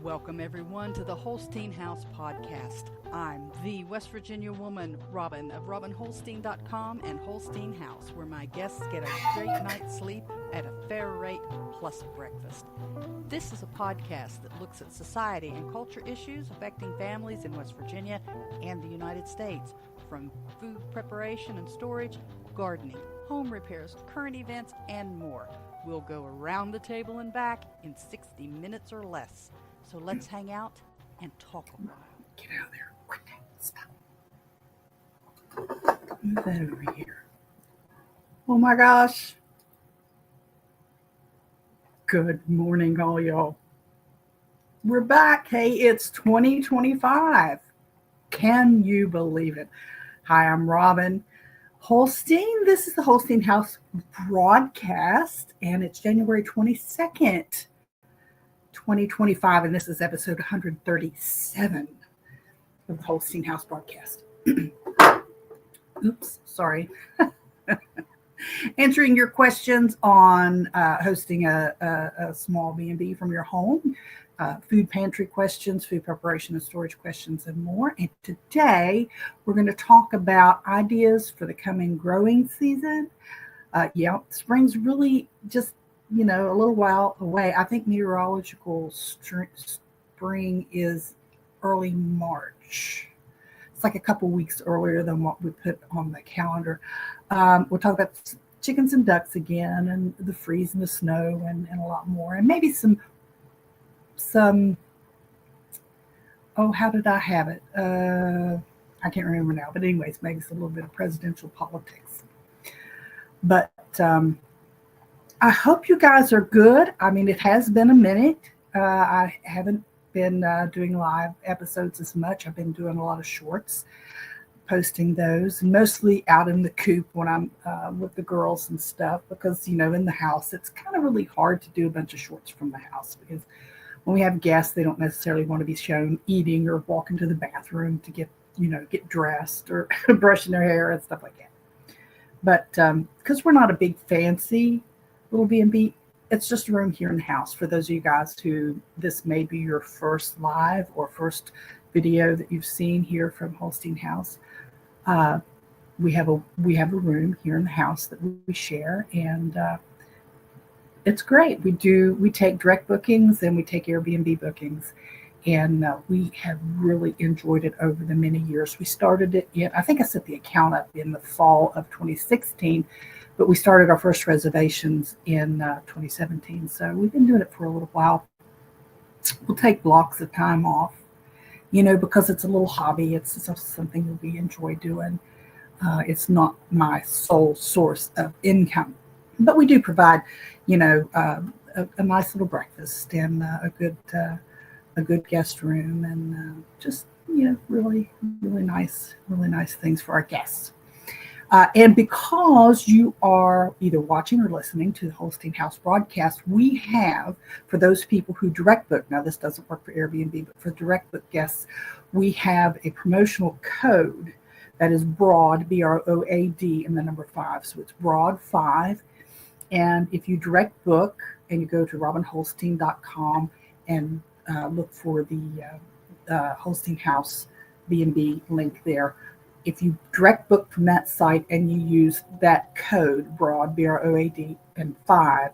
Welcome, everyone, to the Holstein House podcast. I'm the West Virginia woman, Robin, of RobinHolstein.com and Holstein House, where my guests get a great night's sleep at a fair rate plus breakfast. This is a podcast that looks at society and culture issues affecting families in West Virginia and the United States, from food preparation and storage, gardening, home repairs, current events, and more. We'll go around the table and back in 60 minutes or less. So let's hang out and talk a while. Get out of there. Quick. Stop. Move that over here. Oh my gosh. Good morning, all y'all. We're back. Hey, it's 2025. Can you believe it? Hi, I'm Robin Holstein. This is the Holstein House broadcast, and it's January 22nd. 2025, and this is episode 137 of the Holstein House broadcast. Oops, sorry. Answering your questions on hosting a small B&B from your home, food pantry questions, food preparation and storage questions, and more. And today we're going to talk about ideas for the coming growing season. Spring's really just a little while away. I think meteorological spring is early March. It's like a couple weeks earlier than what we put on the calendar. We'll talk about chickens and ducks again, and the freeze and the snow, and a lot more, and maybe some. Oh, how did I have it? I can't remember now. But anyways, maybe it's a little bit of presidential politics. But I hope you guys are good. I mean, it has been a minute. I haven't been doing live episodes as much. I've been doing a lot of shorts, posting those, mostly out in the coop when I'm with the girls and stuff, because, in the house, it's kind of really hard to do a bunch of shorts from the house, because when we have guests, they don't necessarily want to be shown eating or walking to the bathroom to get dressed or brushing their hair and stuff like that. But because we're not a big fancy little B&B, it's just a room here in the house. For those of you guys who this may be your first live or first video that you've seen here from Holstein House, we have a room here in the house that we share, and it's great. We take direct bookings and we take Airbnb bookings, and we have really enjoyed it over the many years. We started it I think I set the account up in the fall of 2016. But we started our first reservations in 2017. So we've been doing it for a little while. We'll take blocks of time off, because it's a little hobby. It's something that we enjoy doing. It's not my sole source of income. But we do provide, a nice little breakfast and a good guest room, and just, really, really nice things for our guests. And because you are either watching or listening to the Holstein House broadcast, we have, for those people who direct book, now this doesn't work for Airbnb, but for direct book guests, we have a promotional code that is BROAD, BROAD, and the number 5. So it's BROAD 5. And if you direct book and you go to RobinHolstein.com and look for the Holstein House BNB link there, if you direct book from that site and you use that code, BROAD, BROAD, and 5,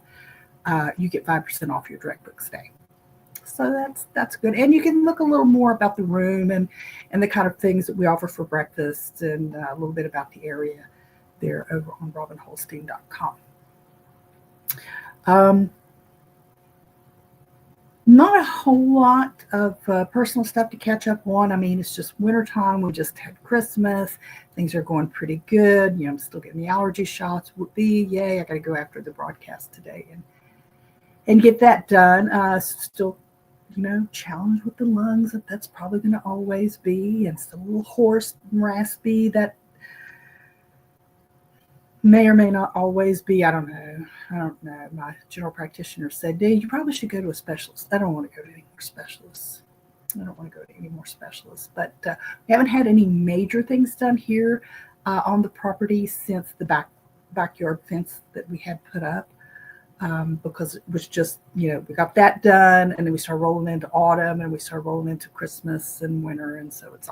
you get 5% off your direct book stay. So that's good. And you can look a little more about the room and the kind of things that we offer for breakfast, and a little bit about the area there over on RobinHolstein.com. Not a whole lot of personal stuff to catch up on. I mean, it's just wintertime. We just had Christmas. Things are going pretty good. I'm still getting the allergy shots. Yay, I got to go after the broadcast today and get that done. Still, challenged with the lungs. That's probably going to always be. And still a little hoarse and raspy. That may or may not always be. I don't know. My general practitioner said, Dave, you probably should go to a specialist. I don't want to go to any more specialists. But we haven't had any major things done here on the property since the backyard fence that we had put up. because it was just, we got that done, and then we started rolling into autumn, and we started rolling into Christmas and winter, and so it's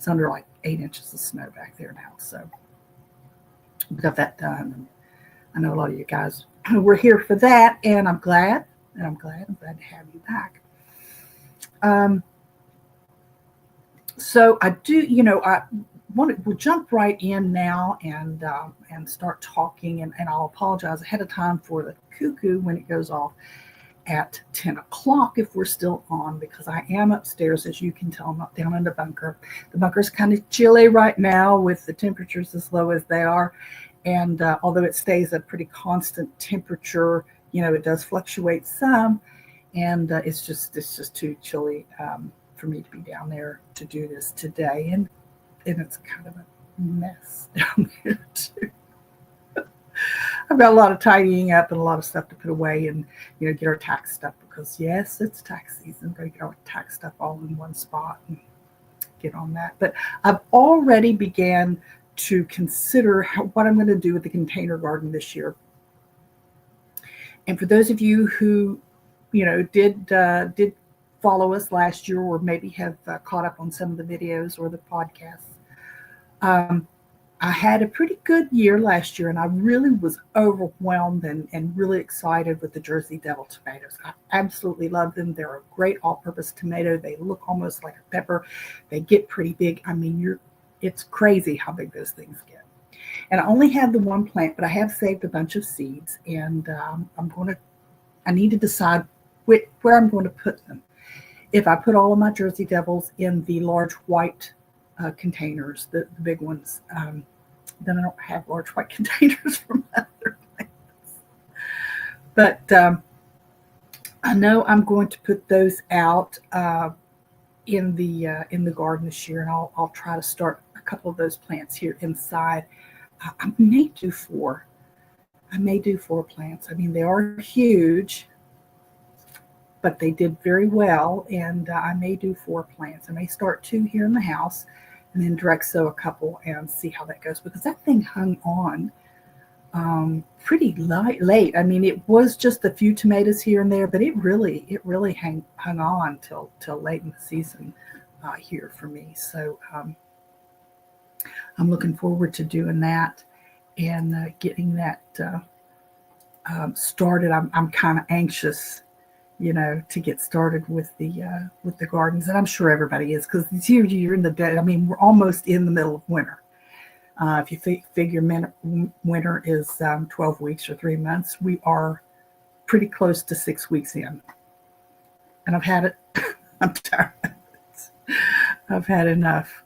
under like 8 inches of snow back there now. So we got that done. And I know a lot of you guys were here for that, and I'm glad to have you back. So I do, we'll jump right in now and start talking, and I'll apologize ahead of time for the cuckoo when it goes off at 10 o'clock if we're still on, because I am upstairs. As you can tell, I'm not down in the bunker. The bunker's kind of chilly right now with the temperatures as low as they are, and although it stays a pretty constant temperature, it does fluctuate some, and it's just too chilly for me to be down there to do this today, and it's kind of a mess down there too. I've got a lot of tidying up and a lot of stuff to put away, and get our tax stuff, because yes, it's tax season. Got to get our tax stuff all in one spot and get on that. But I've already began to consider what I'm going to do with the container garden this year. And for those of you who did follow us last year, or maybe have caught up on some of the videos or the podcasts, I had a pretty good year last year, and I really was overwhelmed and really excited with the Jersey Devil tomatoes. I absolutely love them. They're a great all-purpose tomato. They look almost like a pepper. They get pretty big. I mean, it's crazy how big those things get. And I only had the one plant, but I have saved a bunch of seeds, and I need to decide where I'm going to put them. If I put all of my Jersey Devils in the large white containers, the big ones, then I don't have large white containers from other plants. But I know I'm going to put those out in the garden this year, and I'll try to start a couple of those plants here inside. I may do 4. I may do 4 plants. I mean, they are huge, but they did very well, and I may do 4 plants. I may start 2 here in the house, and then direct sow a couple and see how that goes, because that thing hung on pretty late. I mean, it was just a few tomatoes here and there, but it really hung on till late in the season here for me. So I'm looking forward to doing that and getting that started. I'm kind of anxious, to get started with the gardens, and I'm sure everybody is, because here you're in the dead. I mean, we're almost in the middle of winter. If you figure winter is 12 weeks or 3 months, we are pretty close to 6 weeks in, and I've had it. I'm tired. I've had enough.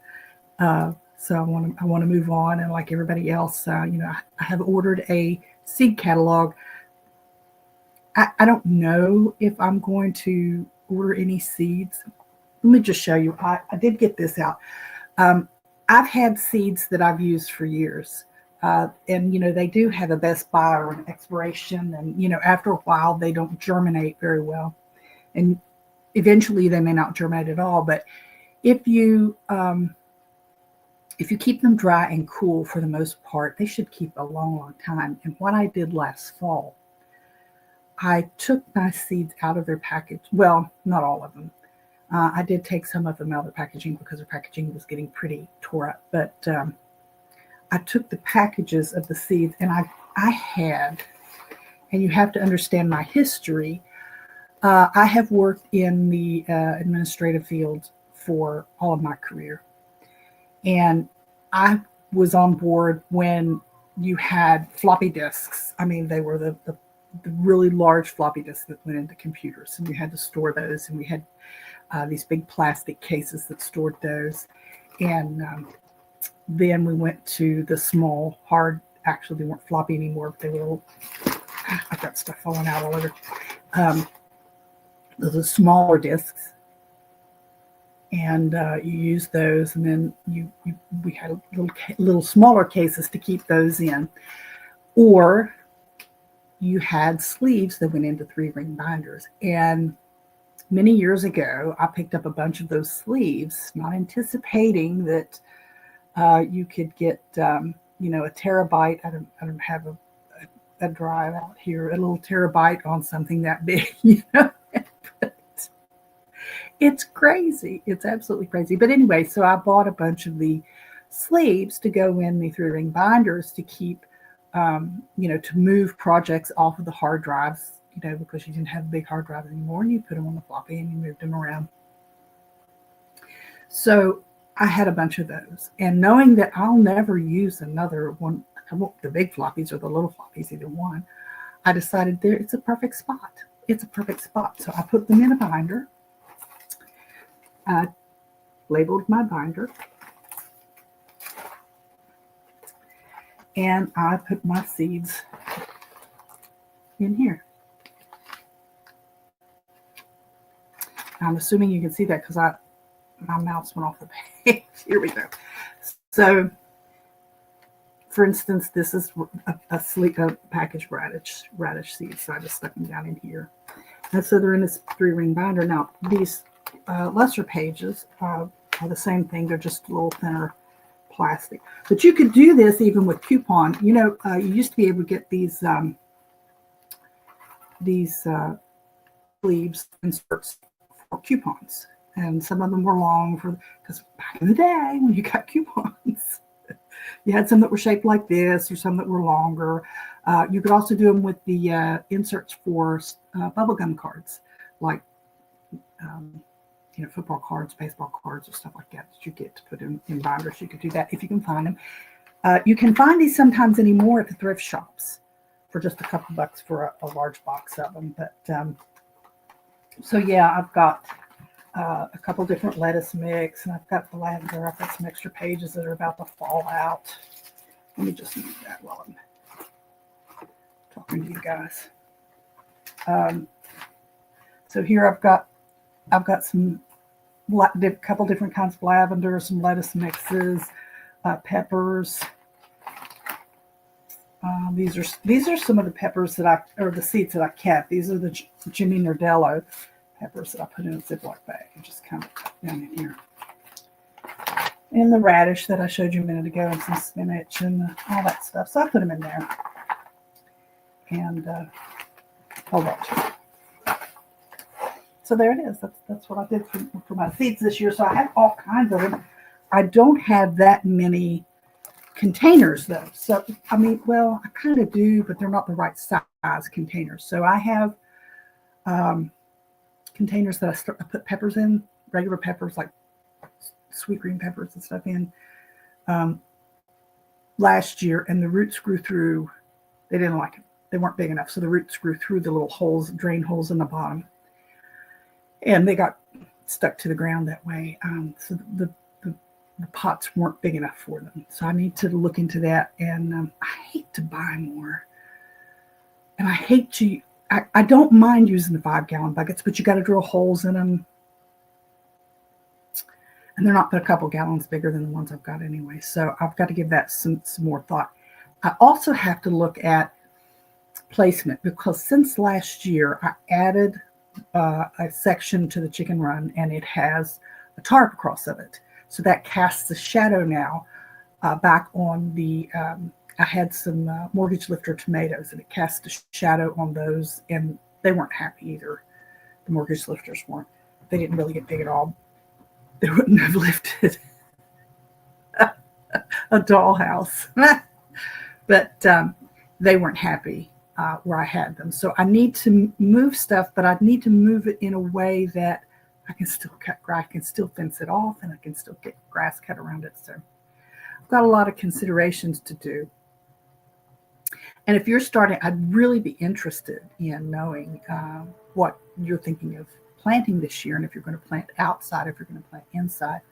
So I want to move on, and like everybody else, I have ordered a seed catalog. I don't know if I'm going to order any seeds. Let me just show you. I did get this out. I've had seeds that I've used for years. And, they do have a best buy or an expiration. And, after a while, they don't germinate very well. And eventually they may not germinate at all. But if you keep them dry and cool, for the most part, they should keep a long, long time. And what I did last fall, I took my seeds out of their package. Well, not all of them. I did take some of them out of the packaging because their packaging was getting pretty tore up. But I took the packages of the seeds, and I had, and you have to understand my history. I have worked in the administrative field for all of my career. And I was on board when you had floppy disks. I mean, they were the really large floppy disks that went into computers, and you had to store those. And we had these big plastic cases that stored those. And then we went to the small, hard, actually they weren't floppy anymore, but they were little, I've got stuff falling out all over. The smaller disks. And you use those, and then we had little smaller cases to keep those in. Or you had sleeves that went into 3-ring binders. And many years ago, I picked up a bunch of those sleeves, not anticipating that you could get, a terabyte. I don't have a drive out here, a little terabyte on something that big, you know. But it's crazy. It's absolutely crazy. But anyway, so I bought a bunch of the sleeves to go in the 3-ring binders to keep, to move projects off of the hard drives, because you didn't have big hard drives anymore, and you put them on the floppy and you moved them around. So I had a bunch of those, and knowing that I'll never use another one, I won't the big floppies or the little floppies, either one, I decided it's a perfect spot. It's a perfect spot. So I put them in a binder. I labeled my binder, and I put my seeds in here. I'm assuming you can see that because my mouse went off the page. Here we go. So, for instance, this is a packaged radish seeds. So I just stuck them down in here. And so they're in this 3-ring binder. Now, these lesser pages are the same thing. They're just a little thinner plastic. But you could do this even with coupon. You used to be able to get these sleeves inserts for coupons. And some of them were long because back in the day when you got coupons, you had some that were shaped like this or some that were longer. You could also do them with the inserts for bubblegum cards, like football cards, baseball cards, or stuff like that you get to put in binders. You could do that if you can find them. You can find these sometimes anymore at the thrift shops for just a couple bucks for a large box of them. But so yeah, I've got a couple different lettuce mix, and I've got the lavender. I've got some extra pages that are about to fall out. Let me just move that while I'm talking to you guys. So here I've got some couple different kinds of lavender, some lettuce mixes, peppers. These are some of the peppers the seeds that I kept. These are the Jimmy Nardello peppers that I put in a Ziploc bag and just kind of cut down in here. And the radish that I showed you a minute ago, and some spinach and all that stuff. So I put them in there. And hold on. So there it is. That's what I did for my seeds this year. So I have all kinds of them. I don't have that many containers though. So I kind of do, but they're not the right size containers. So I have containers that I put peppers in, regular peppers like sweet green peppers and stuff in last year, and the roots grew through. They didn't like it. They weren't big enough, so the roots grew through the little holes, drain holes in the bottom, and they got stuck to the ground that way. So the pots weren't big enough for them. So I need to look into that. And I hate to buy more, and I don't mind using the 5-gallon buckets, but you got to drill holes in them. And they're not but a couple gallons bigger than the ones I've got anyway. So I've got to give that some more thought. I also have to look at placement, because since last year I added a section to the chicken run, and it has a tarp across of it. So that casts a shadow now back on the I had some mortgage lifter tomatoes, and it cast a shadow on those, and they weren't happy either. The mortgage lifters weren't. They didn't really get big at all. They wouldn't have lifted a dollhouse. But they weren't happy where I had them. So I need to move stuff, but I need to move it in a way that I can still cut grass, I can still fence it off, and I can still get grass cut around it. So I've got a lot of considerations to do. And if you're starting, I'd really be interested in knowing what you're thinking of planting this year, and if you're going to plant outside, if you're going to plant inside.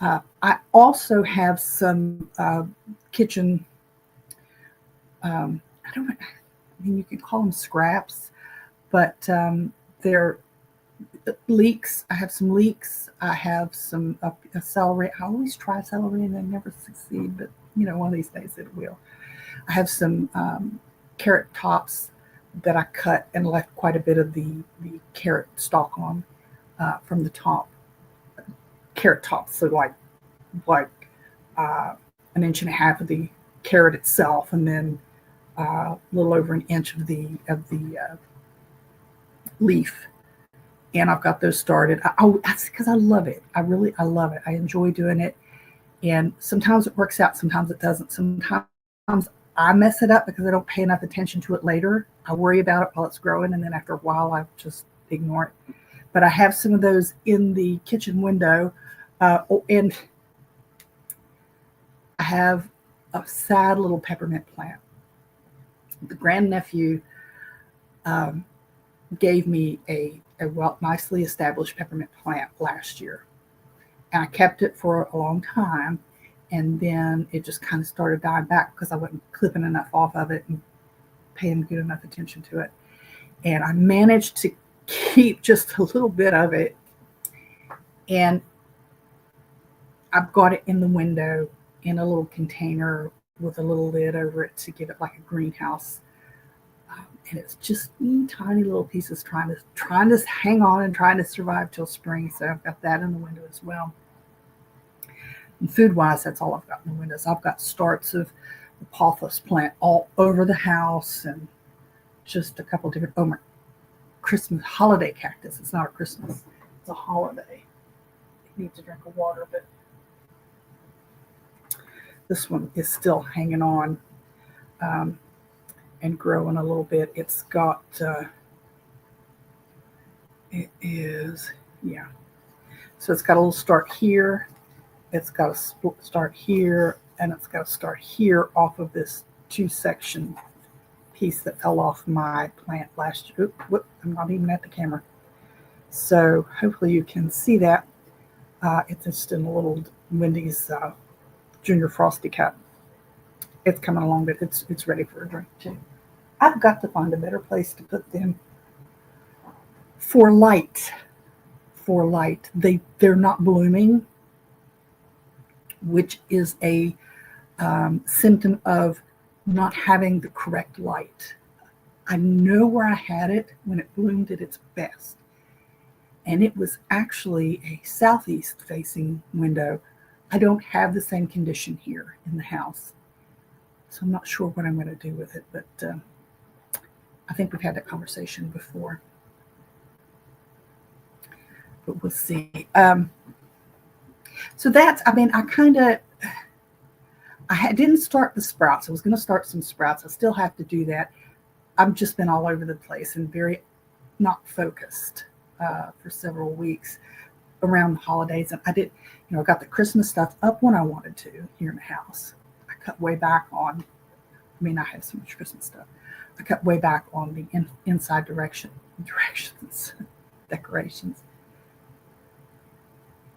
I also have some kitchen, you can call them scraps, but they're leeks. I have some leeks. I have some a celery. I always try celery and I never succeed, but one of these days it will. I have some carrot tops that I cut and left quite a bit of the carrot stalk on from the top. Carrot tops, so like an inch and a half of the carrot itself, and then a little over an inch of the leaf, and I've got those started. That's because I love it. I love it. I enjoy doing it, and sometimes it works out, sometimes it doesn't. Sometimes I mess it up because I don't pay enough attention to it later. I worry about it while it's growing, and then after a while, I just ignore it. But I have some of those in the kitchen window, and I have a sad little peppermint plant. The grandnephew gave me a nicely established peppermint plant last year, and I kept it for a long time, and then it just kind of started dying back because I wasn't clipping enough off of it and paying good enough attention to it. And I managed to keep just a little bit of it, and I've got it in the window in a little container with a little lid over it to give it like a greenhouse. And it's just tiny little pieces trying to hang on and trying to survive till spring. So I've got that in the window as well. And food-wise, that's all I've got in the windows. I've got starts of the pothos plant all over the house, and just a couple different, my Christmas holiday cactus. It's not a Christmas, it's a holiday. It needs a drink of water, but this one is still hanging on and growing a little bit. It's got, it is, yeah. So it's got a little start here. It's got a start here, and it's got a start here off of this 2-section piece that fell off my plant last year. Whoop, I'm not even at the camera. So hopefully you can see that. It's just in a little Wendy's Junior Frosty cup. It's coming along, but it's ready for a drink too. I've got to find a better place to put them for light. For light, they're not blooming, which is a symptom of not having the correct light. I know where I had it when it bloomed at its best, and it was actually a southeast facing window. I don't have the same condition here in the house, so I'm not sure what I'm going to do with it, but I think we've had that conversation before. But we'll see. So that's, I didn't start the sprouts. I was going to start some sprouts. I still have to do that. I've just been all over the place and very not focused for several weeks around the holidays. And I got the Christmas stuff up when I wanted to here in the house. I cut way back on, I have so much Christmas stuff. I cut way back on the inside decorations.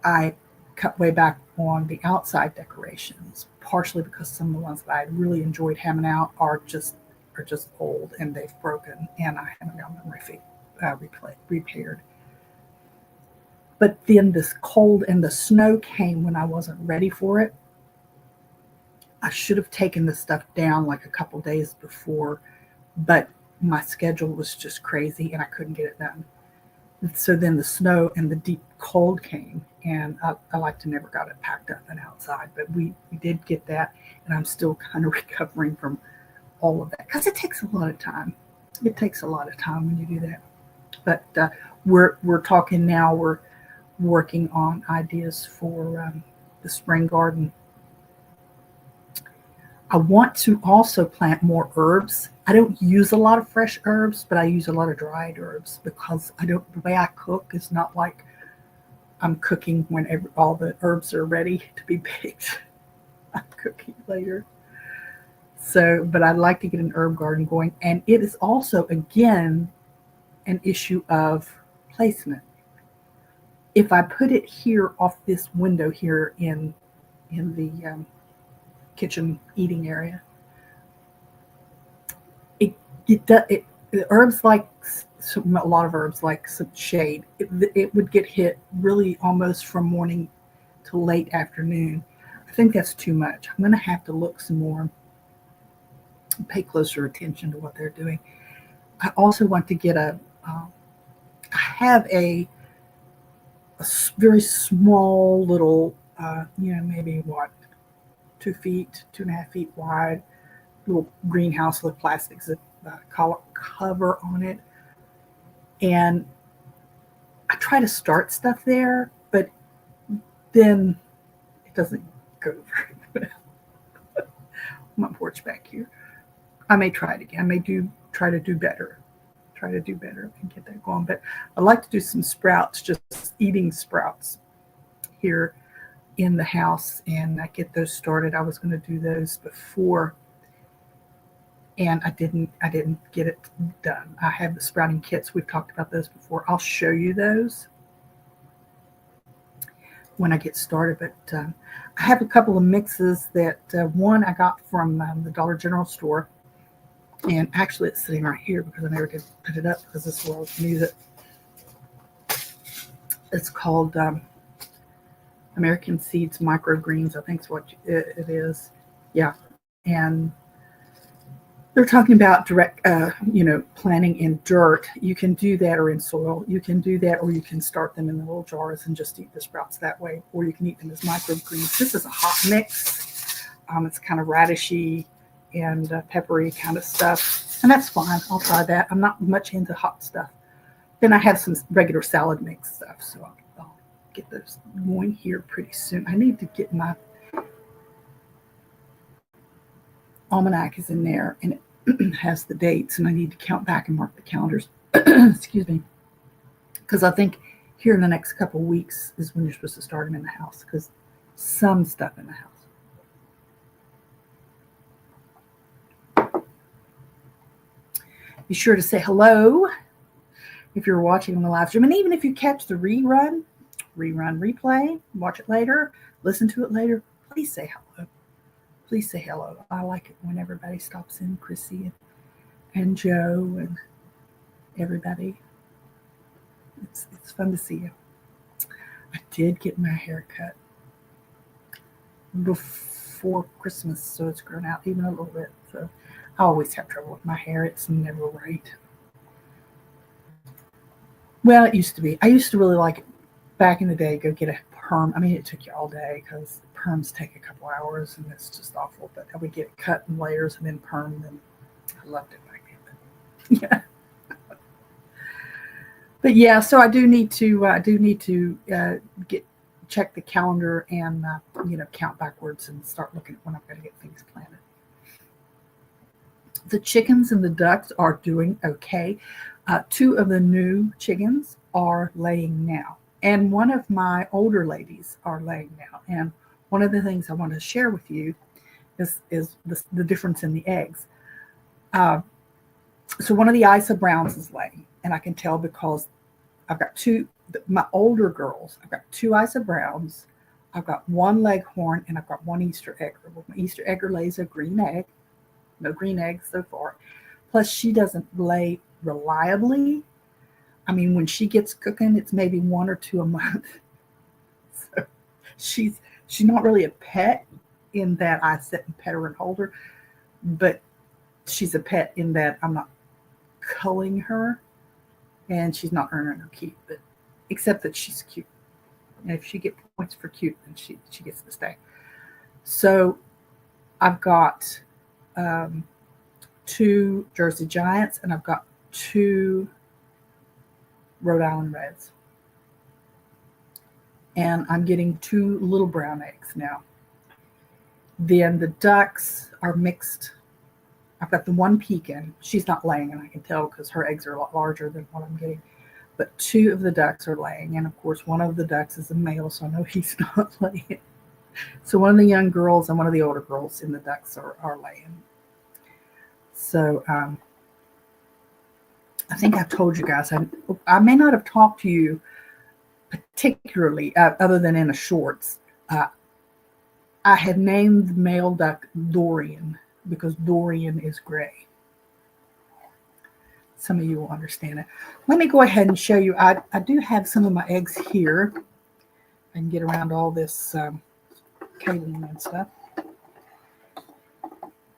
I cut way back on the outside decorations, partially because some of the ones that I really enjoyed having out are just old and they've broken, and I haven't got them repaired. But then this cold and the snow came when I wasn't ready for it. I should have taken this stuff down like a couple days before, but my schedule was just crazy and I couldn't get it done. So then the snow and the deep cold came, and I like to never got it packed up and outside, but we did get that, and I'm still kind of recovering from all of that because it takes a lot of time. It takes a lot of time when you do that. But we're talking now. We're working on ideas for the spring garden. I want to also plant more herbs. I don't use a lot of fresh herbs, but I use a lot of dried herbs because the way I cook is not like I'm cooking when all the herbs are ready to be picked. I'm cooking later. So, but I'd like to get an herb garden going. And it is also, again, an issue of placement. If I put it here off this window here in the kitchen eating area, the herbs like a lot of herbs like some shade. It would get hit really almost from morning to late afternoon. I think that's too much. I'm going to have to look some more, pay closer attention to what they're doing. I also want to get I have a very small little, maybe 2.5 feet wide little greenhouse with plastic cover on it. And I try to start stuff there, but then it doesn't go very well. My porch back here. I may try it again. I may try to do better. Try to do better and get that going. But I'd like to do some sprouts, just eating sprouts here in the house, and I get those started. I was going to do those before, and I didn't get it done. I have the sprouting kits. We've talked about those before. I'll show you those when I get started. But I have a couple of mixes that one I got from the Dollar General store, and actually it's sitting right here because I never did put it up because this is where I was going to use it. It's called American Seeds Microgreens, I think is what it is. Yeah. And they're talking about direct, planting in dirt. You can do that, or in soil. You can do that, or you can start them in the little jars and just eat the sprouts that way, or you can eat them as microgreens. This is a hot mix. It's kind of radishy and peppery kind of stuff, and that's fine. I'll try that. I'm not much into hot stuff. Then I have some regular salad mix stuff, so I'll get those going here pretty soon. I need to get my almanac is in there, and it has the dates, and I need to count back and mark the calendars. Excuse me, because I think here in the next couple of weeks is when you're supposed to start them in the house, because some stuff in the house. Be sure to say hello if you're watching on the live stream, and even if you catch the replay, watch it later, listen to it later, please say hello. Please say hello. I like it when everybody stops in, Chrissy and Joe and everybody. It's fun to see you. I did get my hair cut before Christmas, so it's grown out even a little bit. So I always have trouble with my hair. It's never right. Well, it used to be. I used to really like it back in the day, go get a perm. I mean, it took you all day because perms take a couple hours and it's just awful. But I would get it cut in layers and then permed, and I loved it back then. But, yeah. But yeah, so I do need to check the calendar and count backwards and start looking at when I'm going to get things planted. The chickens and the ducks are doing okay. 2 of the new chickens are laying now, and one of my older ladies are laying now. And one of the things I want to share with you is the difference in the eggs. So one of the Isa Browns is laying, and I can tell because I've got 2, my older girls, I've got 2 Isa Browns, I've got 1 Leghorn, and I've got 1 Easter Egger. Well, my Easter Egger lays a green egg. No green eggs so far. Plus, she doesn't lay reliably. I mean, when she gets cooking, it's maybe 1 or 2 a month. So she's not really a pet in that I sit and pet her and hold her, but she's a pet in that I'm not culling her, and she's not earning her keep, but except that she's cute. And if she gets points for cute, then she gets to stay. So I've got 2 Jersey Giants, and I've got 2 Rhode Island Reds. And I'm getting 2 little brown eggs now. Then the ducks are mixed. I've got the 1 pekin. She's not laying, and I can tell because her eggs are a lot larger than what I'm getting. But 2 of the ducks are laying, and of course one of the ducks is a male, so I know he's not laying. So one of the young girls and one of the older girls in the ducks are laying. So I think I've told you guys, I may not have talked to you particularly other than in the shorts. I had named the male duck Dorian because Dorian is gray. Some of you will understand it. Let me go ahead and show you. I do have some of my eggs here. I can get around all this cabling and stuff.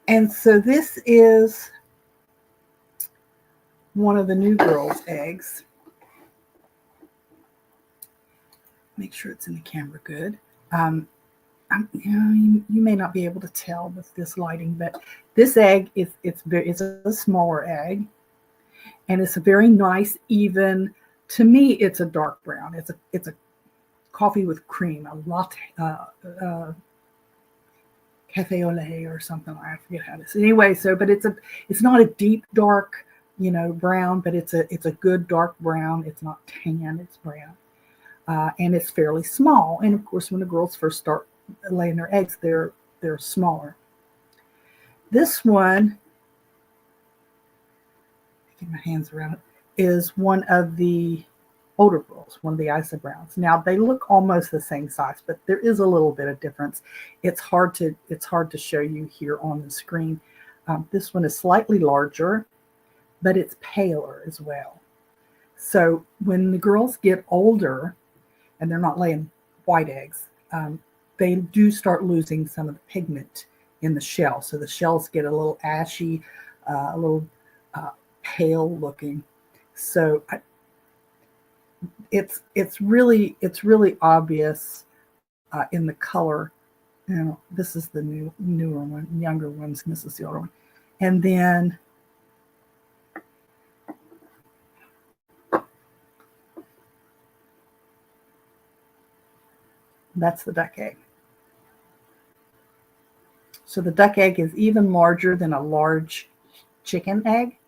And so this is one of the new girls' eggs. Make sure it's in the camera good. You may not be able to tell with this lighting, but this egg it's a smaller egg, and it's a very nice, even. To me, it's a dark brown. It's a coffee with cream, a latte, cafe au lait or something. I forget how to say. Anyway, but it's not a deep dark, brown, but it's a good dark brown. It's not tan, it's brown, and it's fairly small. And of course, when the girls first start laying their eggs, they're smaller. This one, get my hands around it, is one of the older girls, one of the Isa Browns. Now they look almost the same size, but there is a little bit of difference. It's hard to show you here on the screen. This one is slightly larger, but it's paler as well. So when the girls get older and they're not laying white eggs, they do start losing some of the pigment in the shell. So the shells get a little ashy, a little pale looking. So it's really obvious in the color. This is the newer one, younger ones, and this is the older one. And then that's the duck egg. So the duck egg is even larger than a large chicken egg.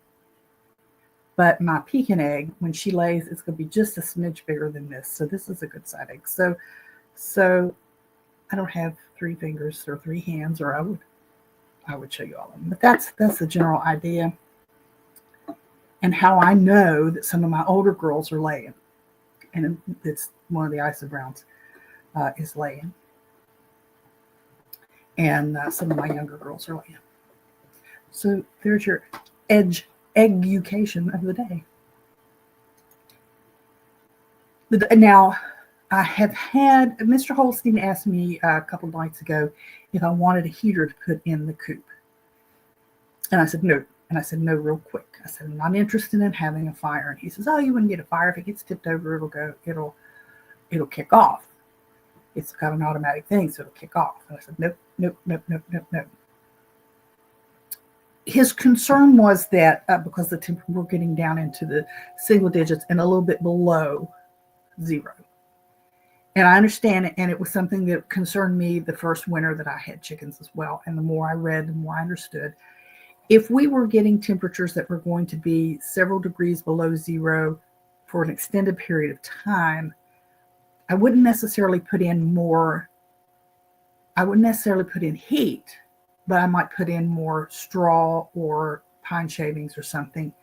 But my Pekin egg, when she lays, it's going to be just a smidge bigger than this. So this is a good side egg. So I don't have 3 fingers or 3 hands, or I would show you all of them. But that's the general idea, and how I know that some of my older girls are laying, and it's one of the Isa Browns is laying, and some of my younger girls are laying. So there's your education of the day. Now, I have had Mr. Holstein asked me a couple nights ago if I wanted a heater to put in the coop, and I said no. And I said no real quick. I said I'm not interested in having a fire. And he says, oh, you wouldn't get a fire if it gets tipped over. It'll kick off. It's got an automatic thing, so it'll kick off. And I said nope. His concern was that because the temperature were getting down into the single digits and a little bit below 0. And I understand it, and it was something that concerned me the first winter that I had chickens as well. And the more I read, the more I understood. If we were getting temperatures that were going to be several degrees below 0 for an extended period of time, I wouldn't necessarily put in heat, but I might put in more straw or pine shavings or something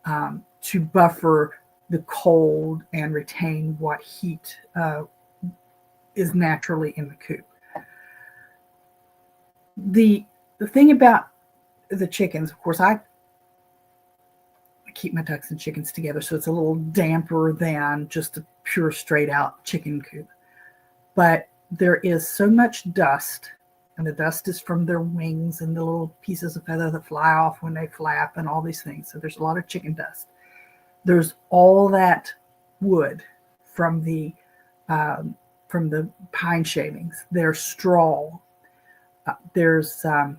to buffer the cold and retain what heat is naturally in the coop. The thing about the chickens, of course, I keep my ducks and chickens together, so it's a little damper than just a pure straight out chicken coop. But there is so much dust, and the dust is from their wings and the little pieces of feather that fly off when they flap and all these things. So there's a lot of chicken dust. There's all that wood from the pine shavings. There's straw. There's now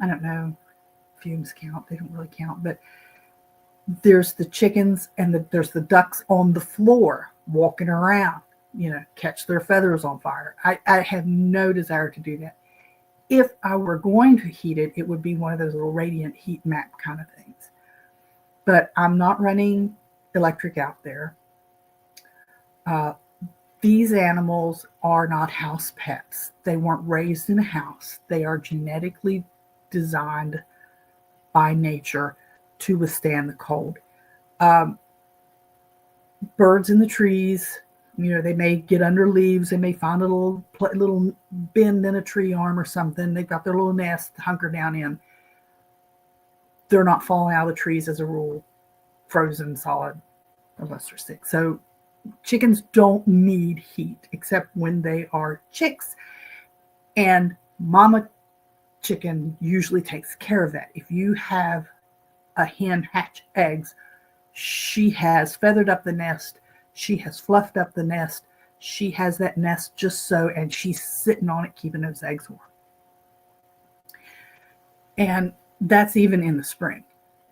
I don't know, fumes count. They don't really count, but there's the chickens and there's the ducks on the floor walking around, catch their feathers on fire. I have no desire to do that. If I were going to heat it, it would be one of those little radiant heat map kind of things. But I'm not running electric out there. These animals are not house pets. They weren't raised in a house. They are genetically designed by nature to withstand the cold. Birds in the trees, they may get under leaves. They may find a little bend in a tree arm or something. They've got their little nest to hunker down in. They're not falling out of the trees as a rule, frozen solid, unless they're sick. So chickens don't need heat except when they are chicks, and mama chicken usually takes care of that. If you have a hen hatch eggs, she has feathered up the nest, she has fluffed up the nest, she has that nest just so, and she's sitting on it, keeping those eggs warm. And that's even in the spring.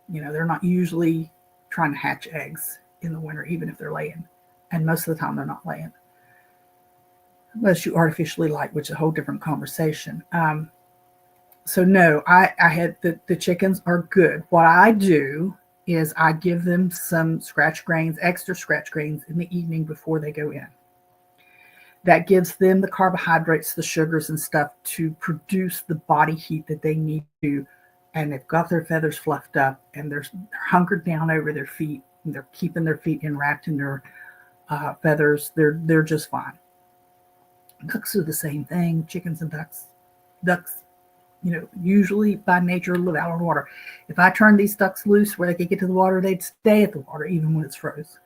They're not usually trying to hatch eggs in the winter, even if they're laying. And most of the time they're not laying. Unless you artificially light, which is a whole different conversation. So no, I had the chickens are good. What I do is I give them some scratch grains, extra scratch grains in the evening before they go in. That gives them the carbohydrates, the sugars and stuff to produce the body heat that they need to. And they've got their feathers fluffed up, and they're hunkered down over their feet, and they're keeping their feet enwrapped in their feathers. They're just fine. Ducks are the same thing. Chickens and ducks, usually by nature live out on water. If I turned these ducks loose where they could get to the water, they'd stay at the water even when it's froze.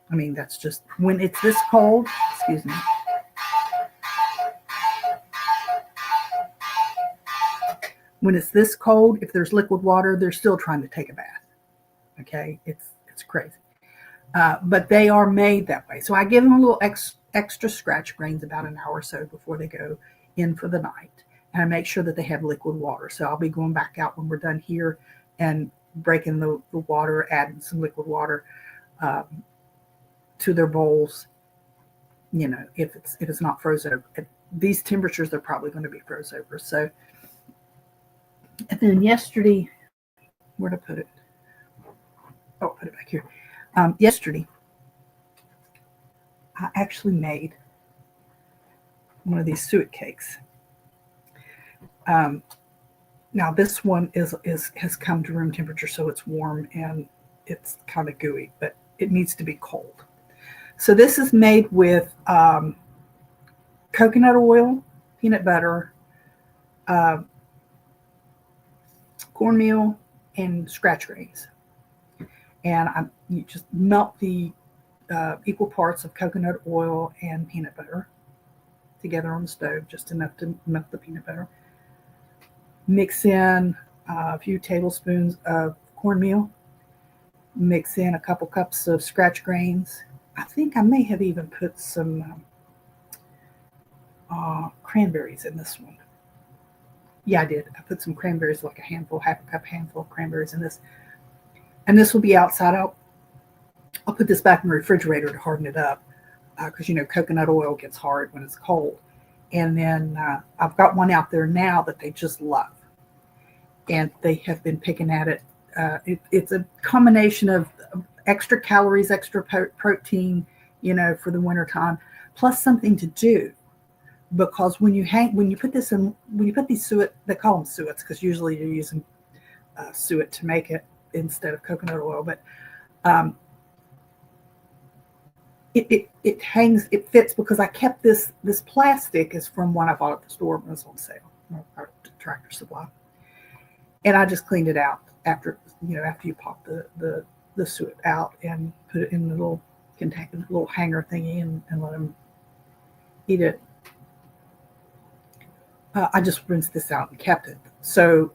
I mean, that's just when it's this cold. Excuse me. When it's this cold, if there's liquid water, they're still trying to take a bath. Okay, it's crazy. But they are made that way. So I give them a little extra scratch grains about an hour or so before they go in for the night. And I make sure that they have liquid water. So I'll be going back out when we're done here and breaking the water, adding some liquid water to their bowls. If it's not frozen over. At these temperatures, they're probably going to be froze over. So, and then yesterday, where'd I put it? Oh, put it back here. Yesterday, I actually made one of these suet cakes. Now this one has come to room temperature, so it's warm and it's kind of gooey, but it needs to be cold. So this is made with coconut oil, peanut butter, cornmeal, and scratch grains. And you just melt the equal parts of coconut oil and peanut butter together on the stove, just enough to melt the peanut butter. Mix in a few tablespoons of cornmeal. Mix in a couple cups of scratch grains. I think I may have even put some cranberries in this one. Yeah, I did. I put some cranberries, like a handful, half a cup handful of cranberries in this. And this will be outside out. I'll put this back in the refrigerator to harden it up because, coconut oil gets hard when it's cold. And then I've got one out there now that they just love. And they have been picking at it. It's a combination of extra calories, extra protein, for the winter time, plus something to do. Because when you put these suet, they call them suets because usually you're using suet to make it instead of coconut oil, but it fits because I kept this plastic is from one I bought at the store when it was on sale, or Tractor Supply, and I just cleaned it out after you pop the suet out and put it in the little container, little hanger thingy, and let them eat it. I just rinsed this out and kept it. So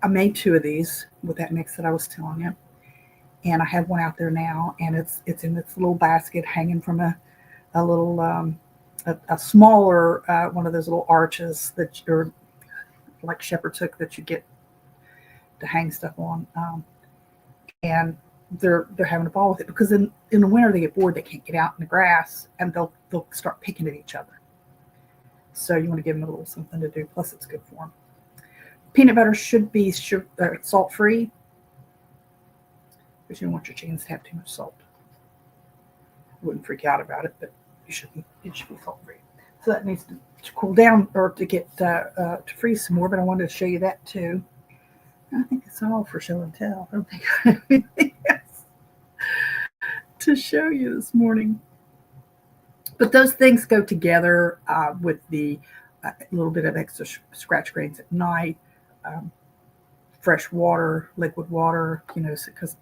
I made 2 of these with that mix that I was telling you. And I have one out there now, and it's in this little basket hanging from a little, a smaller, one of those little arches that you're like shepherd's hook that you get to hang stuff on. And they're having a ball with it because in the winter they get bored, they can't get out in the grass, and they'll start picking at each other. So you want to give them a little something to do. Plus, it's good for them. Peanut butter should be salt-free, because you don't want your chickens to have too much salt. I wouldn't freak out about it, but it should be salt-free. So that needs to cool down or to get to freeze some more. But I wanted to show you that too. I think it's all for show and tell. I don't think I have anything else to show you this morning. But those things go together with the little bit of extra scratch grains at night, fresh water, liquid water, because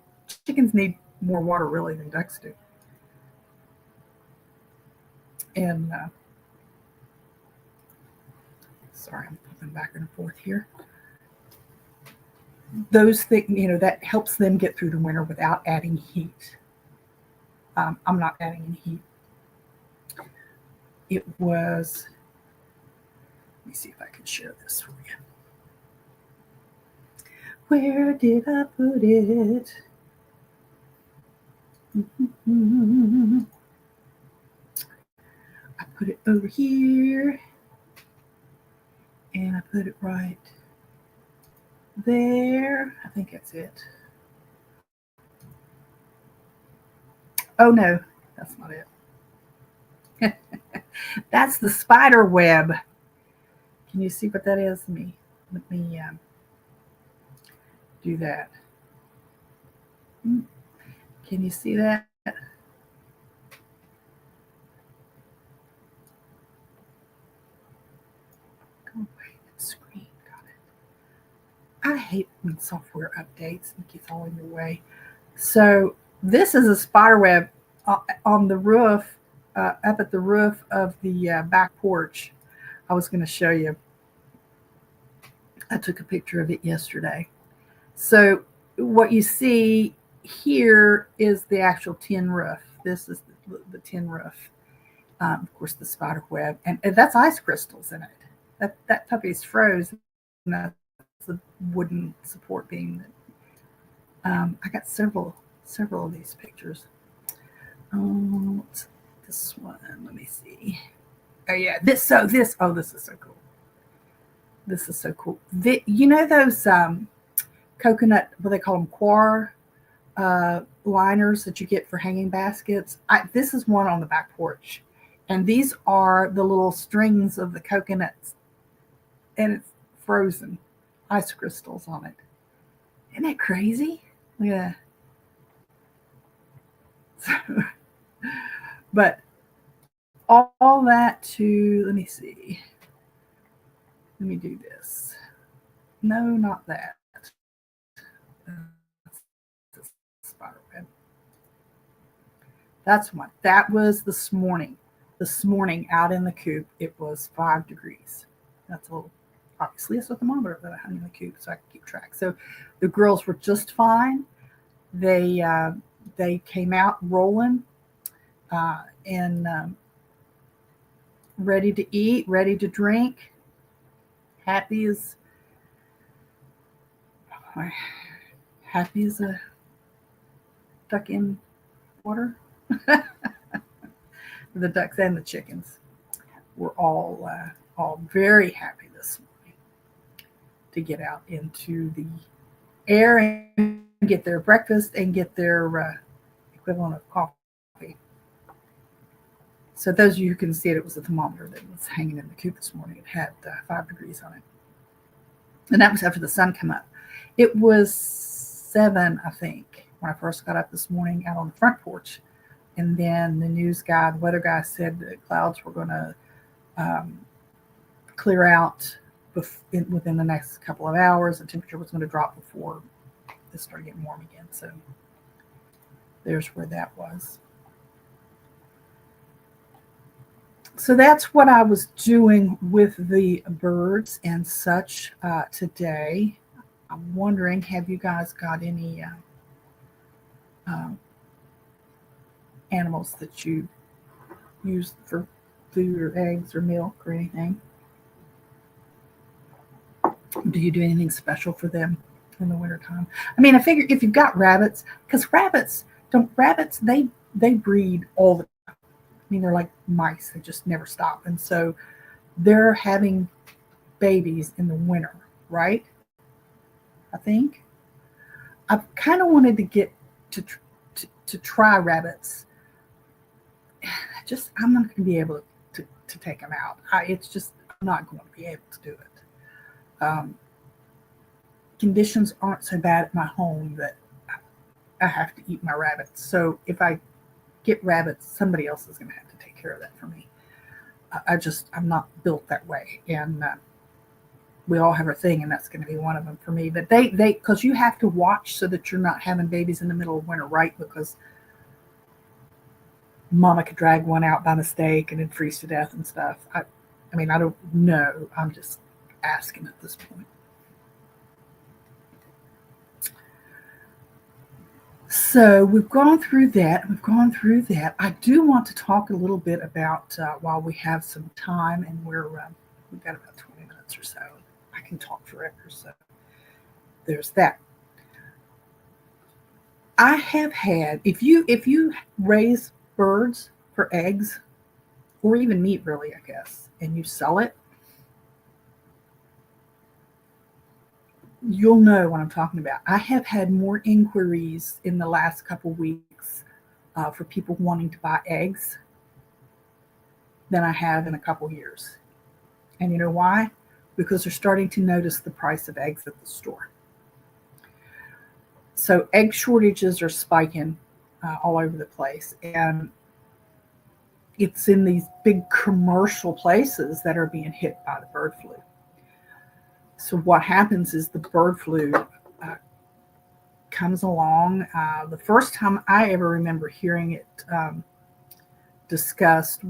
chickens need more water really than ducks do. And sorry, I'm flipping back and forth here. Those things, that helps them get through the winter without adding heat. I'm not adding any heat it was, let me see if I can share this for you. Where did I put it? I put it over here, and I put it right there. I think that's it. Oh no, that's not it. That's the spider web. Can you see what that is? Let me do that. Can you see that? Go away, screen. Got it. I hate when software updates and gets all in your way. So this is a spider web on the roof, up at the roof of the back porch. I was going to show you. I took a picture of it yesterday. So what you see here is the actual tin roof. This is the tin roof. Of course, the spider web, and that's ice crystals in it. That puppy's frozen. That's the wooden support beam. I got several of these pictures. This one. Let me see. Oh yeah, this is so cool. This is so cool. You know those coconut, what they call them, coir liners that you get for hanging baskets? This is one on the back porch. And these are the little strings of the coconuts. And it's frozen. Ice crystals on it. Isn't that crazy? Yeah. So, but all that to, let me see. Let me do this. No, not that. Spider web. That's one. That was this morning. This morning out in the coop, it was 5 degrees. That's a little, obviously it's a thermometer that I hung in the coop so I could keep track. So the girls were just fine. They came out rolling and ready to eat, ready to drink, happy as a duck in water. The ducks and the chickens were all very happy this morning to get out into the air and get their breakfast and get their equivalent of coffee. So those of you who can see it, it was a thermometer that was hanging in the coop this morning. It had 5 degrees on it. And that was after the sun came up. It was 7, I think, when I first got up this morning out on the front porch. And then the news guy, the weather guy, said the clouds were going to clear out within the next couple of hours. The temperature was going to drop before it started getting warm again. So there's where that was. So that's what I was doing with the birds and such today. I'm wondering, have you guys got any animals that you use for food or eggs or milk or anything? Do you do anything special for them in the wintertime? I mean, I figure if you've got rabbits, because rabbits they breed all the time. I mean, they're like mice, they just never stop. And so they're having babies in the winter, right? I think. I've kind of wanted to get to try rabbits. I'm not going to be able to take them out. I'm not going to be able to do it. Conditions aren't so bad at my home that I have to eat my rabbits. So if I get rabbits, somebody else is going to have to take care of that for me. I'm not built that way. And we all have our thing, and that's going to be one of them for me. But because you have to watch so that you're not having babies in the middle of winter, right? Because mama could drag one out by mistake and then freeze to death and stuff. I mean, I don't know. I'm just asking at this point. So we've gone through that. I do want to talk a little bit about while we have some time, and we've got about 20 minutes or so. I can talk forever, so there's that. I have had, if you raise birds for eggs or even meat, really, I guess, and you sell it, you'll know what I'm talking about. I have had more inquiries in the last couple weeks for people wanting to buy eggs than I have in a couple years. And you know why? Because they're starting to notice the price of eggs at the store. So egg shortages are spiking all over the place. And it's in these big commercial places that are being hit by the bird flu. So what happens is the bird flu comes along. The first time I ever remember hearing it discussed,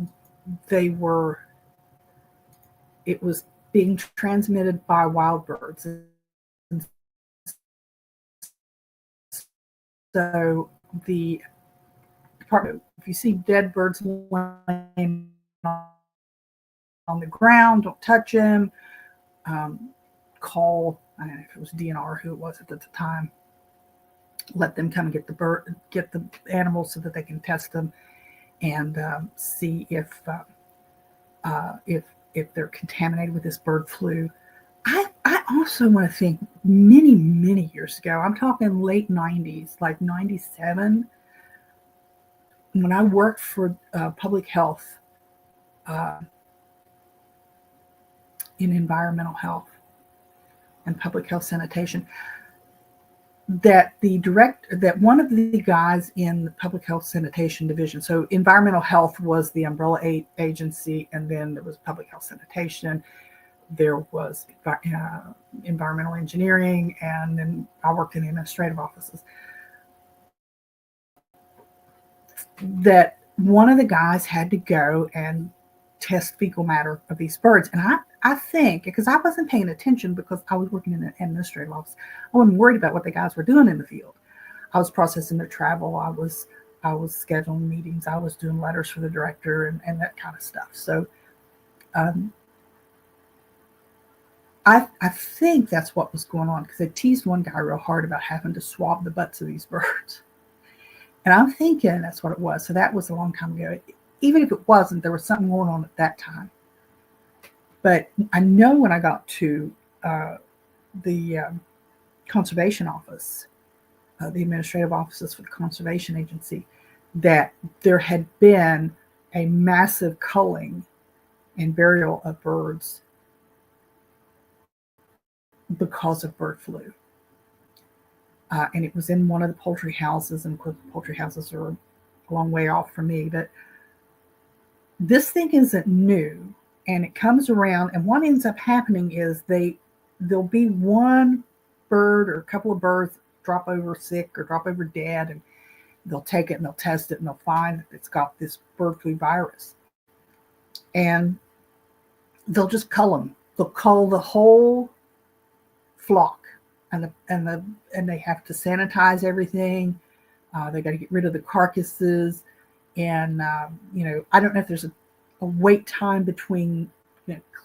it was being transmitted by wild birds. And so the department, if you see dead birds laying on the ground, don't touch them. Call, I don't know if it was DNR, who it was at the time. Let them come and get the animals so that they can test them and see if they're contaminated with this bird flu. I also want to think many years ago. I'm talking late 90s, like 97, when I worked for public health in environmental health and public health sanitation, that one of the guys in the public health sanitation division, so environmental health was the umbrella agency, and then there was public health sanitation, there was environmental engineering, and then I worked in the administrative offices. That one of the guys had to go and test fecal matter of these birds. And I think, because I wasn't paying attention because I was working in an administrative office, I wasn't worried about what the guys were doing in the field. I was processing their travel. I was scheduling meetings. I was doing letters for the director and that kind of stuff. So I think that's what was going on, because they teased one guy real hard about having to swab the butts of these birds. And I'm thinking that's what it was. So that was a long time ago. Even if it wasn't, there was something going on at that time. But I know when I got to the conservation office, the administrative offices for the conservation agency, that there had been a massive culling and burial of birds because of bird flu. And it was in one of the poultry houses, and of course, poultry houses are a long way off from me, but this thing isn't new, and it comes around, and what ends up happening is there'll be one bird or a couple of birds drop over sick or drop over dead, and they'll take it and they'll test it and they'll find that it's got this bird flu virus. And they'll just cull them. They'll cull the whole flock, and they have to sanitize everything. They got to get rid of the carcasses. And, I don't know if there's a wait time between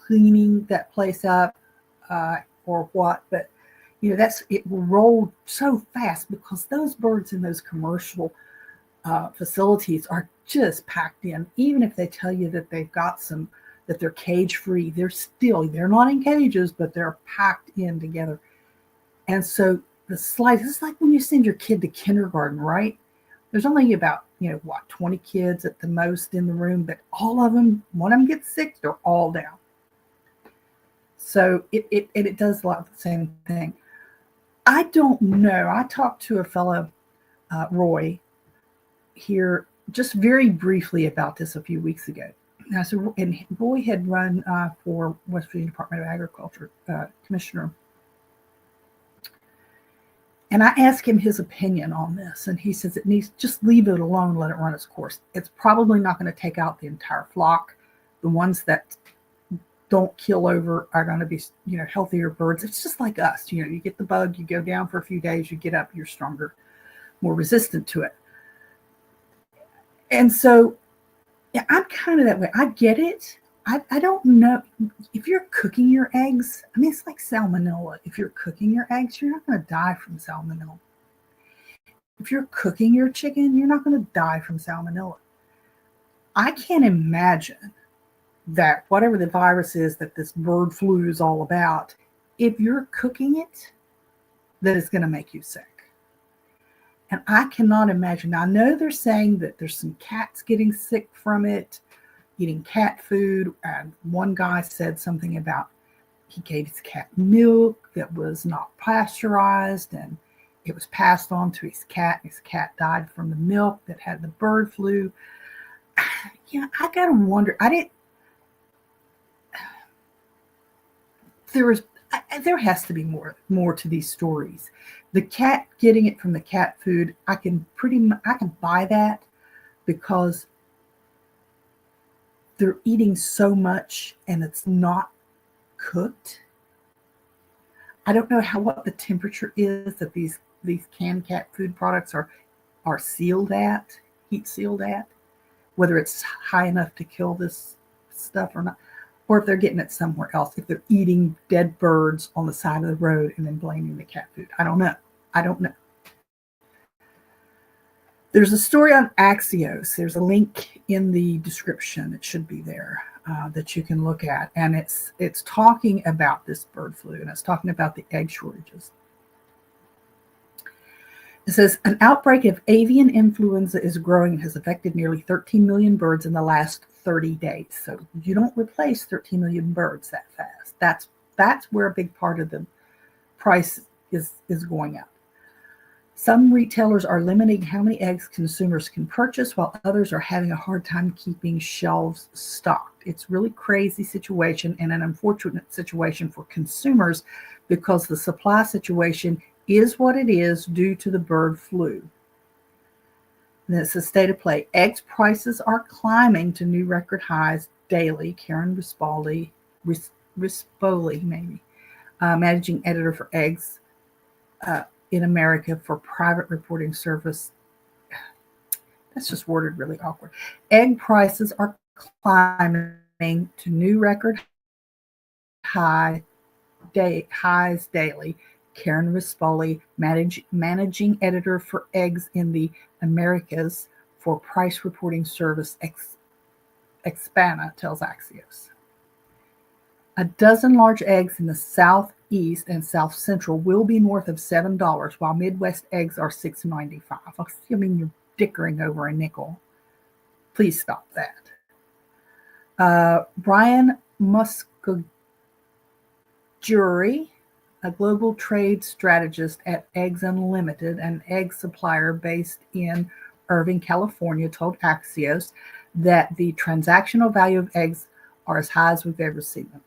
cleaning that place up or what, but, it will roll so fast because those birds in those commercial facilities are just packed in. Even if they tell you that they've got that they're cage free, they're not in cages, but they're packed in together. And so it's like when you send your kid to kindergarten, right? There's only about, 20 kids at the most in the room, but all of them, one of them gets sick, they're all down. So it does a lot of the same thing. I don't know. I talked to a fellow, Roy, here just very briefly about this a few weeks ago. And Roy had run for West Virginia Department of Agriculture commissioner. And I asked him his opinion on this, and he says it needs, just leave it alone, let it run its course. It's probably not going to take out the entire flock. The ones that don't kill over are going to be, healthier birds. It's just like us. You get the bug, you go down for a few days, you get up, you're stronger. more resistant to it. And so, yeah, I'm kind of that way. I get it. I don't know if you're cooking your eggs. I mean, it's like salmonella. If you're cooking your eggs, you're not going to die from salmonella. If you're cooking your chicken, you're not going to die from salmonella. I can't imagine that whatever the virus is that this bird flu is all about, if you're cooking it, that it's going to make you sick. And I cannot imagine. Now, I know they're saying that there's some cats getting sick from it, eating cat food. And one guy said something about he gave his cat milk that was not pasteurized and it was passed on to his cat. His cat died from the milk that had the bird flu. Yeah, I got to wonder. There has to be more to these stories. The cat getting it from the cat food, I can buy that because they're eating so much and it's not cooked. I don't know what the temperature is that these canned cat food products are sealed at, heat sealed at, whether it's high enough to kill this stuff or not. Or if they're getting it somewhere else, if they're eating dead birds on the side of the road and then blaming the cat food. I don't know. There's a story on Axios. There's a link in the description. It should be there that you can look at. And it's talking about this bird flu, and it's talking about the egg shortages. It says, an outbreak of avian influenza is growing and has affected nearly 13 million birds in the last 30 days. So you don't replace 13 million birds that fast. That's where a big part of the price is going up. Some retailers are limiting how many eggs consumers can purchase, while others are having a hard time keeping shelves stocked. It's a really crazy situation and an unfortunate situation for consumers because the supply situation is what it is due to the bird flu. And it's a state of play. Eggs prices are climbing to new record highs daily. Karen Rispoli, managing editor for Eggs in America for private reporting service. That's just worded really awkward. Egg prices are climbing to new record highs daily. Karen Rispoli, managing editor for Eggs in the Americas for price reporting service Expana, tells Axios. A dozen large eggs in the Southeast and South Central will be north of $7, while Midwest eggs are $6.95. Assuming you're dickering over a nickel. Please stop that. Brian Muscaguri, a global trade strategist at Eggs Unlimited, an egg supplier based in Irvine, California, told Axios that the transactional value of eggs are as high as we've ever seen them.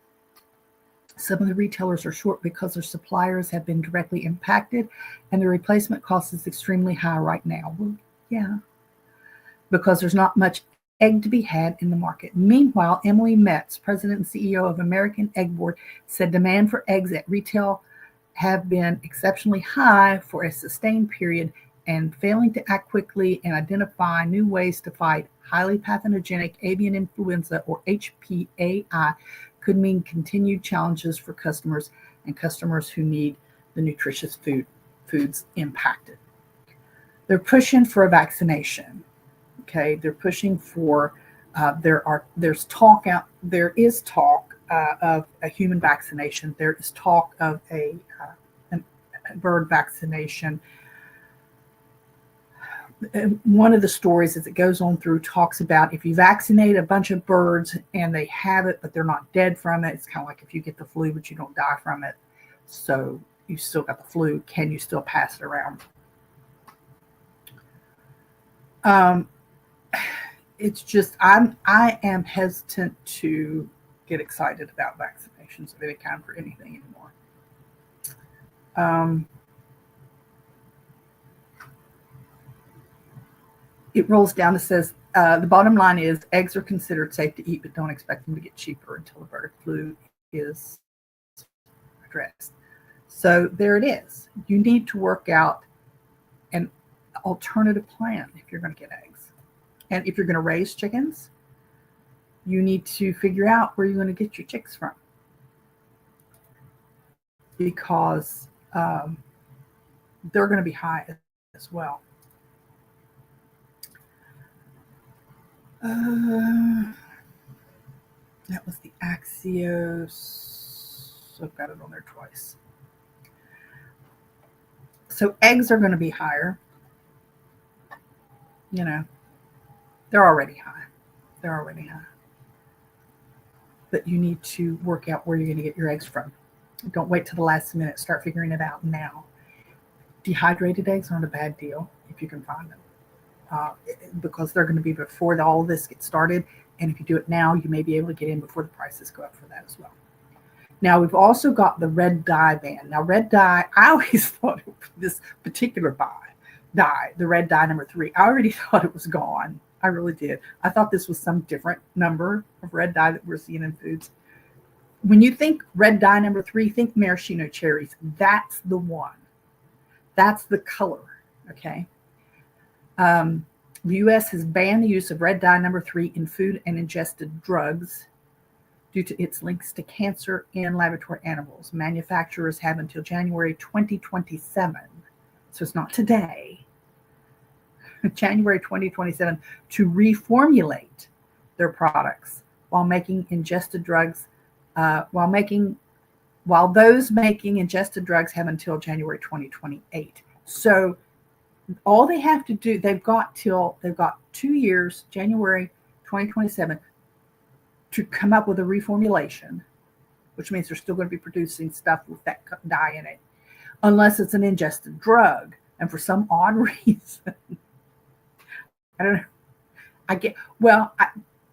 Some of the retailers are short because their suppliers have been directly impacted and the replacement cost is extremely high right now. Well, yeah, because there's not much egg to be had in the market. Meanwhile, Emily Metz, president and CEO of American Egg Board, said demand for eggs at retail have been exceptionally high for a sustained period, and failing to act quickly and identify new ways to fight highly pathogenic avian influenza, or HPAI, could mean continued challenges for customers and customers who need the nutritious foods impacted. They're pushing for a vaccination. Okay, they're pushing for. There is talk of a human vaccination. There is talk of a bird vaccination. One of the stories, as it goes on through, talks about if you vaccinate a bunch of birds and they have it, but they're not dead from it. It's kind of like if you get the flu, but you don't die from it. So you still got the flu. Can you still pass it around? It's just, I am hesitant to get excited about vaccinations of any kind for anything anymore. It rolls down and says, the bottom line is eggs are considered safe to eat, but don't expect them to get cheaper until the bird flu is addressed. So there it is. You need to work out alternative plan if you're going to get eggs. And if you're going to raise chickens, you need to figure out where you're going to get your chicks from, because they're going to be high as well. That was the Axios. I've got it on there twice. So eggs are going to be higher. You know, they're already high. They're already high. But you need to work out where you're going to get your eggs from. Don't wait till the last minute. Start figuring it out now. Dehydrated eggs aren't a bad deal if you can find them, because they're going to be before all this gets started. And if you do it now, you may be able to get in before the prices go up for that as well. Now, we've also got the red dye ban. Now, red dye, I always thought this particular dye, the red dye number 3, I already thought it was gone. I really did. I thought this was some different number of red dye that we're seeing in foods. When you think red dye number 3, think maraschino cherries. That's the one. That's the color, okay? The U.S. has banned the use of red dye number 3 in food and ingested drugs due to its links to cancer in laboratory animals. Manufacturers have until January 2027, so it's not today, January 2027, to reformulate their products while making ingested drugs, while those making ingested drugs have until January 2028. So all they have to do, they've got 2 years, January 2027, to come up with a reformulation, which means they're still going to be producing stuff with that dye in it, unless it's an ingested drug. And for some odd reason, I don't know.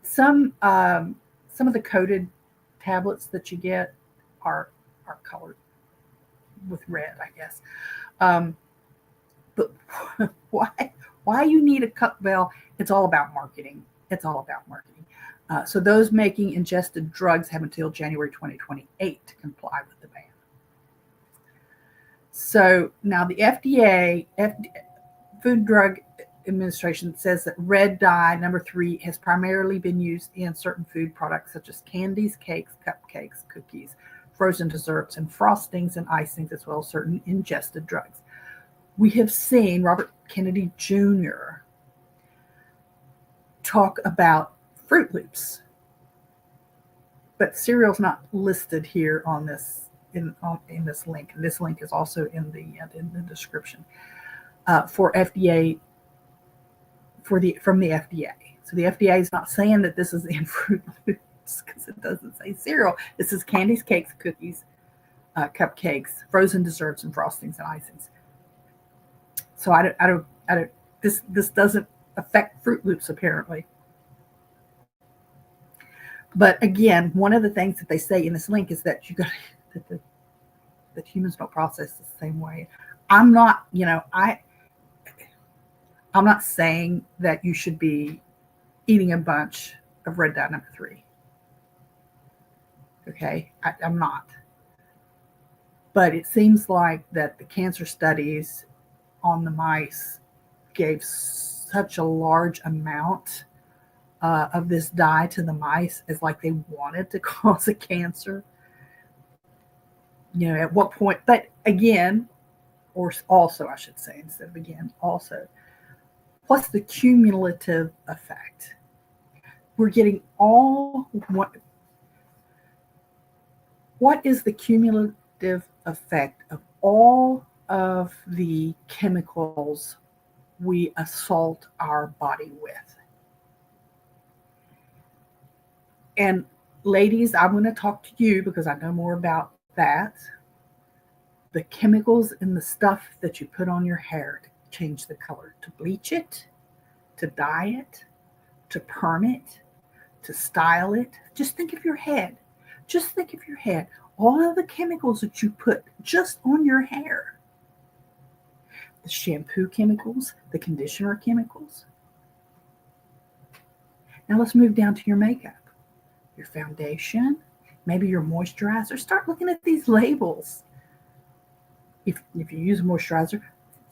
Some of the coated tablets that you get are colored with red, I guess. But why you need a cup? Well, it's all about marketing. It's all about marketing. So those making ingested drugs have until January 2028 to comply with the ban. So now the FDA, Food and Drug Administration, says that red dye number 3 has primarily been used in certain food products such as candies, cakes, cupcakes, cookies, frozen desserts, and frostings and icings, as well as certain ingested drugs. We have seen Robert Kennedy Jr. talk about Fruit Loops, but cereal's not listed here on this in this link. And this link is also in the description for FDA from the FDA. So the FDA is not saying that this is in Fruit Loops because it doesn't say cereal. This is candies, cakes, cookies, cupcakes, frozen desserts, and frostings and icings. So I don't. This doesn't affect Fruit Loops apparently. But again, one of the things that they say in this link is that that humans don't process the same way. I'm not saying that you should be eating a bunch of red dye number 3. Okay, I'm not. But it seems like that the cancer studies on the mice gave such a large amount of this dye to the mice as like they wanted to cause a cancer. At what point? But again, or also I should say, instead of again, also, what's the cumulative effect? We're getting what is the cumulative effect of all of the chemicals we assault our body with? And ladies, I'm going to talk to you because I know more about that. The chemicals in the stuff that you put on your hair to change the color, to bleach it, to dye it, to perm it, to style it. Just think of your head. Just think of your head. All of the chemicals that you put just on your hair. The shampoo chemicals, the conditioner chemicals. Now let's move down to your makeup. Your foundation, maybe your moisturizer. Start looking at these labels. If you use a moisturizer,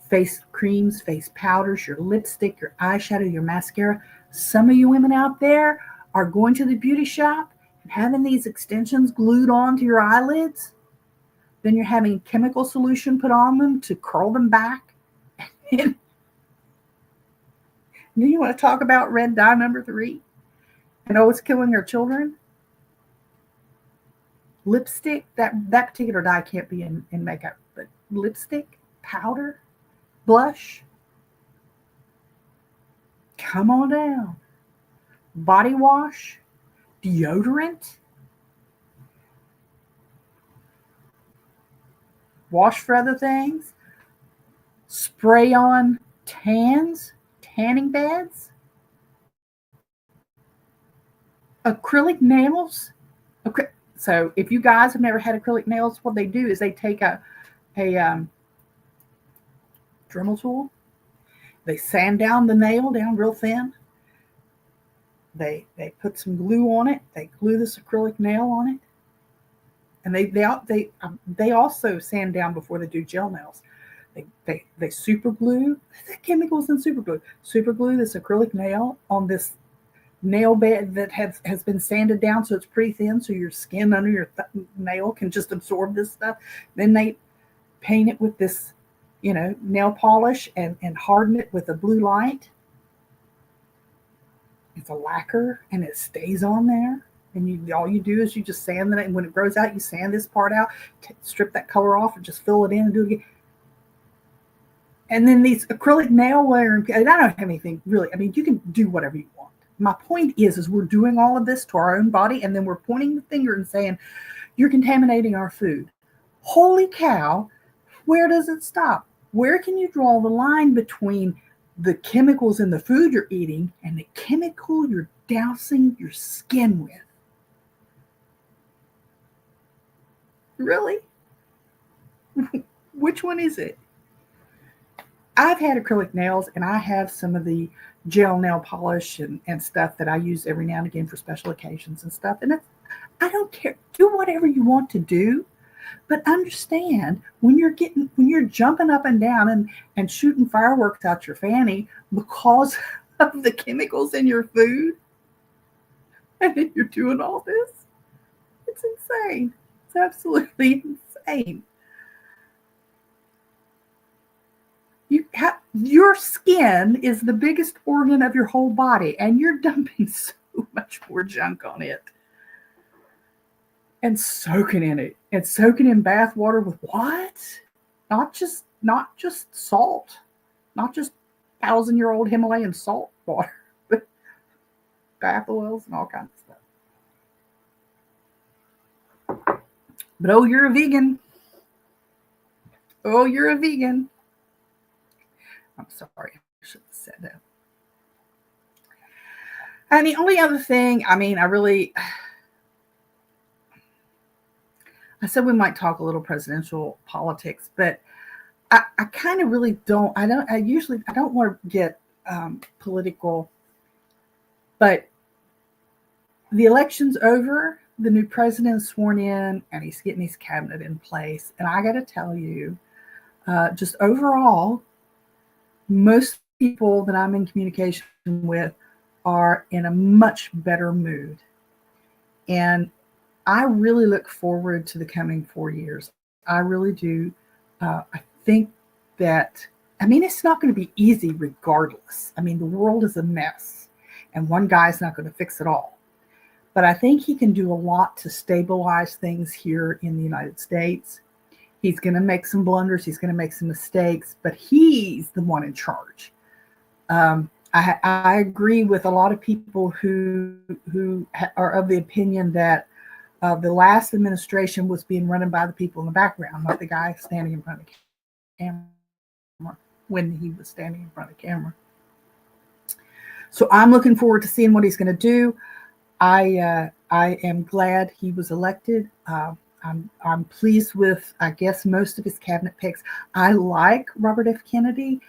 face creams, face powders, your lipstick, your eyeshadow, your mascara. Some of you women out there are going to the beauty shop and having these extensions glued onto your eyelids. Then you're having chemical solution put on them to curl them back. And then you want to talk about red dye number 3? And it's killing our children. Lipstick, that particular dye can't be in makeup, but lipstick, powder, blush, come on down. Body wash, deodorant, wash for other things, spray on tanning beds, acrylic nails. So if you guys have never had acrylic nails, what they do is they take a Dremel tool, they sand down the nail down real thin. They put some glue on it. They glue this acrylic nail on it, and they also sand down before they do gel nails. They super glue the chemicals in super glue this acrylic nail on this nail bed that has been sanded down so it's pretty thin, so your skin under your nail can just absorb this stuff. Then they paint it with this, nail polish and harden it with a blue light. It's a lacquer and it stays on there. And all you do is you just sand it, and when it grows out, you sand this part out, strip that color off, and just fill it in and do it again. And then these acrylic nail wearing, I don't have anything really. I mean, you can do whatever you want. My point is we're doing all of this to our own body, and then we're pointing the finger and saying, you're contaminating our food. Holy cow, where does it stop? Where can you draw the line between the chemicals in the food you're eating and the chemical you're dousing your skin with? Really? Which one is it? I've had acrylic nails, and I have some of the gel nail polish and stuff that I use every now and again for special occasions and stuff. And I don't care. Do whatever you want to do, but understand when you're jumping up and down and shooting fireworks out your fanny because of the chemicals in your food, and then you're doing all this. It's insane. It's absolutely insane. Your skin is the biggest organ of your whole body, and you're dumping so much more junk on it and soaking in it and soaking in bath water with what? Not just salt, not just 1,000-year-old Himalayan salt water, but bath oils and all kinds of stuff. But you're a vegan. You're a vegan. I'm sorry, I should have said that. And the only other thing, I said we might talk a little presidential politics, but I kind of really don't. I don't want to get political, but the election's over. The new president is sworn in, and he's getting his cabinet in place. And I got to tell you, just overall, most people that I'm in communication with are in a much better mood. And I really look forward to the coming 4 years. I really do. I think that, it's not going to be easy regardless. The world is a mess, and one guy's not going to fix it all. But I think he can do a lot to stabilize things here in the United States. He's going to make some blunders. He's going to make some mistakes, but he's the one in charge. I agree with a lot of people who are of the opinion that the last administration was being run by the people in the background, not the guy standing in front of the camera when he was standing in front of the camera. So I'm looking forward to seeing what he's going to do. I am glad he was elected. I'm pleased with, I guess, most of his cabinet picks. I like Robert F. Kennedy.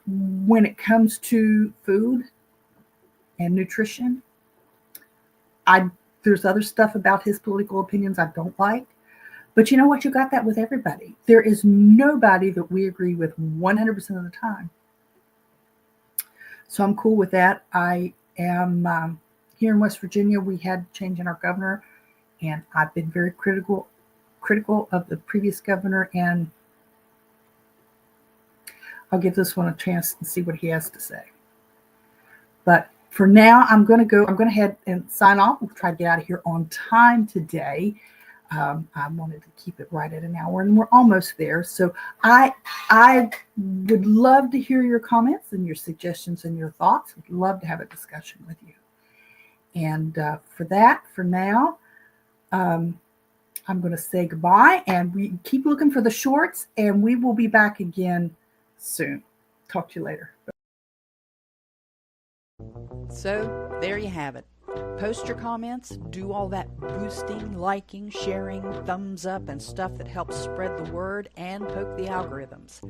When it comes to food and nutrition, there's other stuff about his political opinions I don't like, But you know what? You got that with everybody. There is nobody that we agree with 100% of the time. So I'm cool with that. I am here in West Virginia. We had change in our governor, and I've been very critical of the previous governor, and I'll give this one a chance and see what he has to say. But for now, I'm going to head and sign off. We'll try to get out of here on time today. I wanted to keep it right at an hour, and we're almost there. So I would love to hear your comments and your suggestions and your thoughts. I'd love to have a discussion with you. And for now, I'm going to say goodbye, and we keep looking for the shorts, and we will be back again soon. Talk to you later. So there you have it. Post your comments, do all that boosting, liking, sharing, thumbs up, and stuff that helps spread the word and poke the algorithms.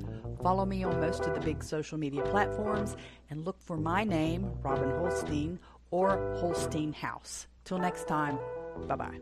Follow me on most of the big social media platforms and look for my name, Robin Holstein, or Holstein House. Till next time, bye-bye.